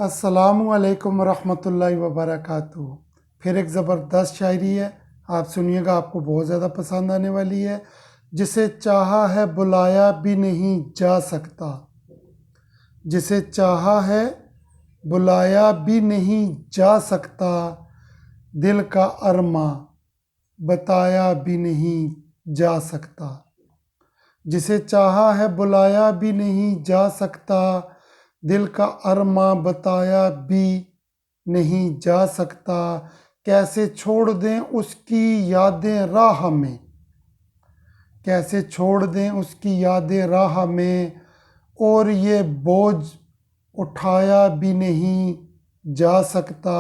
अस्सलामुअलैकुम रहमतुल्लाहि व बरकातुहू। फिर एक ज़बरदस्त शायरी है, आप सुनिएगा, आपको बहुत ज़्यादा पसंद आने वाली है। जिसे चाहा है बुलाया भी नहीं जा सकता, जिसे चाहा है बुलाया भी नहीं जा सकता, दिल का अरमा बताया भी नहीं जा सकता। जिसे चाहा है बुलाया भी नहीं जा सकता, दिल का अरमा बताया भी नहीं जा सकता। कैसे छोड़ दें उसकी यादें राह में, कैसे छोड़ दें उसकी यादें राह में, और ये बोझ उठाया भी नहीं जा सकता।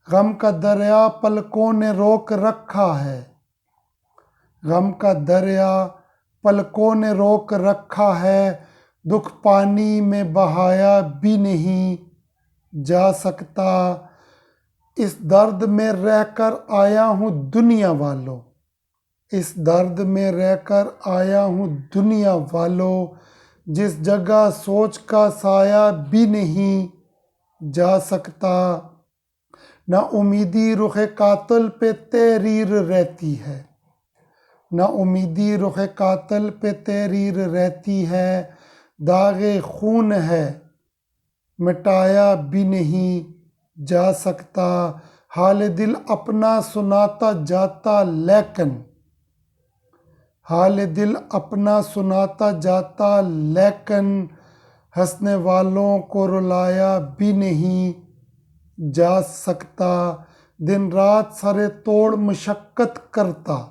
गम का दरिया पलकों ने रोक रखा है, गम का दरिया पलकों ने रोक रखा है, दुख पानी में बहाया भी नहीं जा सकता। इस दर्द में रहकर आया हूँ दुनिया वालों, इस दर्द में रहकर आया हूँ दुनिया वालों, जिस जगह सोच का साया भी नहीं जा सकता। ना उम्मीदी रुख कातिल पे तहरीर रहती है, ना उम्मीदी रुख कातिल पे तहरीर रहती है, दागे खून है मिटाया भी नहीं जा सकता। हाल दिल अपना सुनाता जाता लेकिन, हाल दिल अपना सुनाता जाता लेकिन, हंसने वालों को रुलाया भी नहीं जा सकता। दिन रात सरे तोड़ मशक्क़त करता,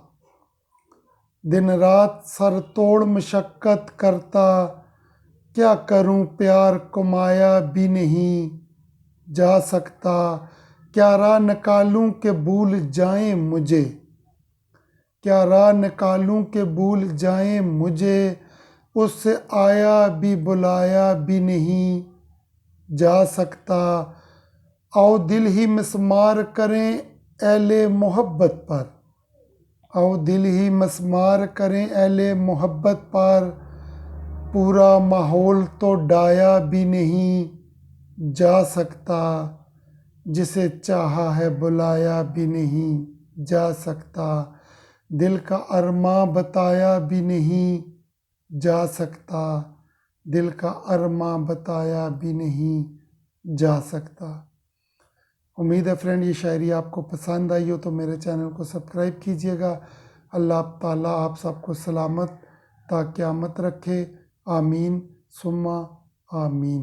दिन रात सर तोड़ मशक्क़त करता, क्या करूं प्यार कमाया भी नहीं जा सकता। क्या राह निकालूं के भूल जाएं मुझे, क्या राह निकालूं के भूल जाएं मुझे, उससे आया भी बुलाया भी नहीं जा सकता। आओ दिल ही मिसमार करें एले मोहब्बत पर, आओ दिल ही मिसमार करें एले मोहब्बत पर, पूरा माहौल तो डाया भी नहीं जा सकता। जिसे चाहा है बुलाया भी नहीं जा सकता, दिल का अरमा बताया भी नहीं जा सकता, दिल का अरमा बताया भी नहीं जा सकता। उम्मीद है फ्रेंड ये शायरी आपको पसंद आई हो तो मेरे चैनल को सब्सक्राइब कीजिएगा। अल्लाह ताला आप सबको सलामत ता क़यामत रखे। आमीन सुम्मा आमीन।